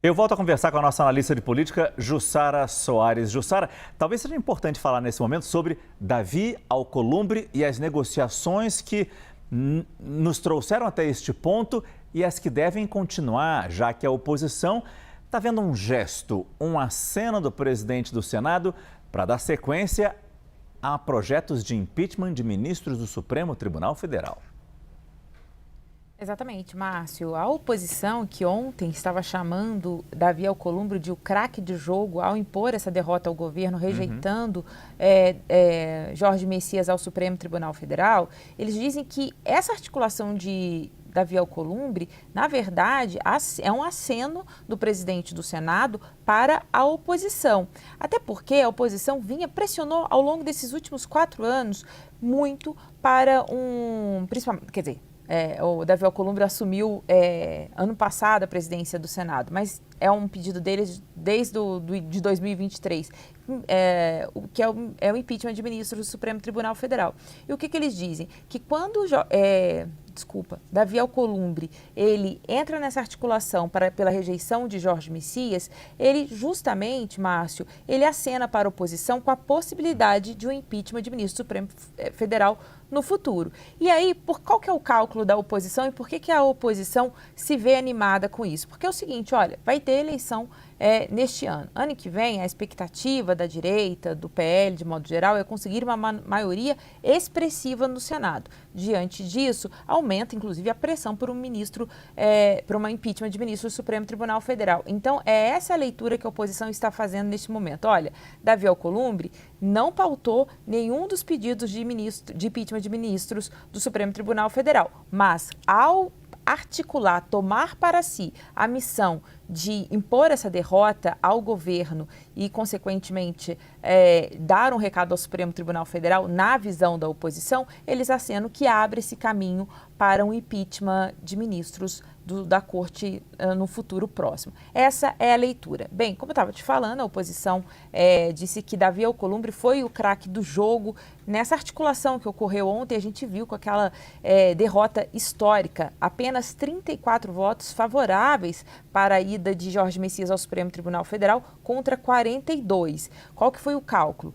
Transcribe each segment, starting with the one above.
Eu volto a conversar com a nossa analista de política, Jussara Soares. Jussara, talvez seja importante falar nesse momento sobre Davi Alcolumbre e as negociações que nos trouxeram até este ponto e as que devem continuar, já que a oposição está vendo um gesto, um aceno do presidente do Senado para dar sequência a projetos de impeachment de ministros do Supremo Tribunal Federal. Exatamente, Márcio. A oposição, que ontem estava chamando Davi Alcolumbre de o craque de jogo ao impor essa derrota ao governo, rejeitando Jorge Messias ao Supremo Tribunal Federal, eles dizem que essa articulação de Davi Alcolumbre, na verdade, é um aceno do presidente do Senado para a oposição. Até porque a oposição pressionou ao longo desses últimos 4 anos muito para principalmente, quer dizer, o Davi Alcolumbre assumiu ano passado a presidência do Senado, mas é um pedido deles desde de 2023, que é o impeachment de ministros do Supremo Tribunal Federal. E o que eles dizem? Que quando Davi Alcolumbre, ele entra nessa articulação pela rejeição de Jorge Messias, ele justamente, Márcio, ele acena para a oposição com a possibilidade de um impeachment de ministro do Supremo Federal no futuro. E aí, qual que é o cálculo da oposição e por que a oposição se vê animada com isso? Porque é o seguinte, olha, vai ter eleição neste ano. Ano que vem, a expectativa da direita, do PL, de modo geral, é conseguir uma maioria expressiva no Senado. Diante disso, aumenta, inclusive, a pressão por por uma impeachment de ministro do Supremo Tribunal Federal. Então, é essa a leitura que a oposição está fazendo neste momento. Olha, Davi Alcolumbre não pautou nenhum dos pedidos de impeachment de ministros do Supremo Tribunal Federal, mas ao articular, tomar para si a missão de impor essa derrota ao governo e, consequentemente, dar um recado ao Supremo Tribunal Federal na visão da oposição, eles acenam que abre esse caminho para um impeachment de ministros da Corte no futuro próximo. Essa é a leitura. Bem, como eu estava te falando, a oposição disse que Davi Alcolumbre foi o craque do jogo. Nessa articulação que ocorreu ontem, a gente viu com aquela derrota histórica, apenas 34 votos favoráveis para a ida de Jorge Messias ao Supremo Tribunal Federal contra 42. Qual que foi o cálculo?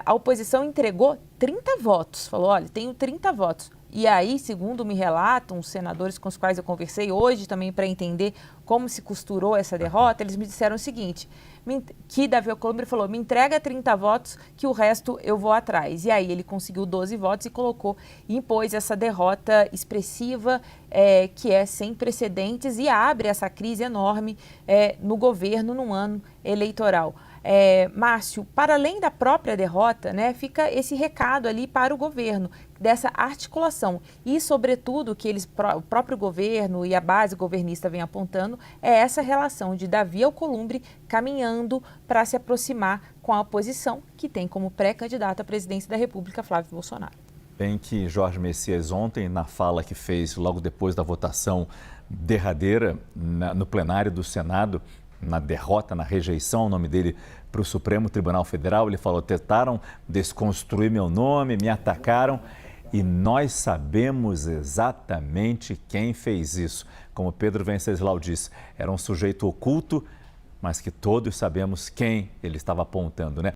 A oposição entregou 30 votos, falou, olha, tenho 30 votos. E aí, segundo me relatam os senadores com os quais eu conversei hoje também para entender como se costurou essa derrota, eles me disseram o seguinte, que Davi Alcolumbre falou, me entrega 30 votos que o resto eu vou atrás. E aí ele conseguiu 12 votos e impôs essa derrota expressiva que é sem precedentes e abre essa crise enorme no governo num ano eleitoral. Márcio, para além da própria derrota, fica esse recado ali para o governo, dessa articulação e, sobretudo, que o próprio governo e a base governista vem apontando, é essa relação de Davi Alcolumbre caminhando para se aproximar com a oposição, que tem como pré-candidato à presidência da República Flávio Bolsonaro. Bem que Jorge Messias ontem, na fala que fez logo depois da votação derradeira no plenário do Senado, na derrota, na rejeição ao nome dele para o Supremo Tribunal Federal, ele falou, tentaram desconstruir meu nome, me atacaram e nós sabemos exatamente quem fez isso. Como Pedro Venceslau disse, era um sujeito oculto, mas que todos sabemos quem ele estava apontando, né?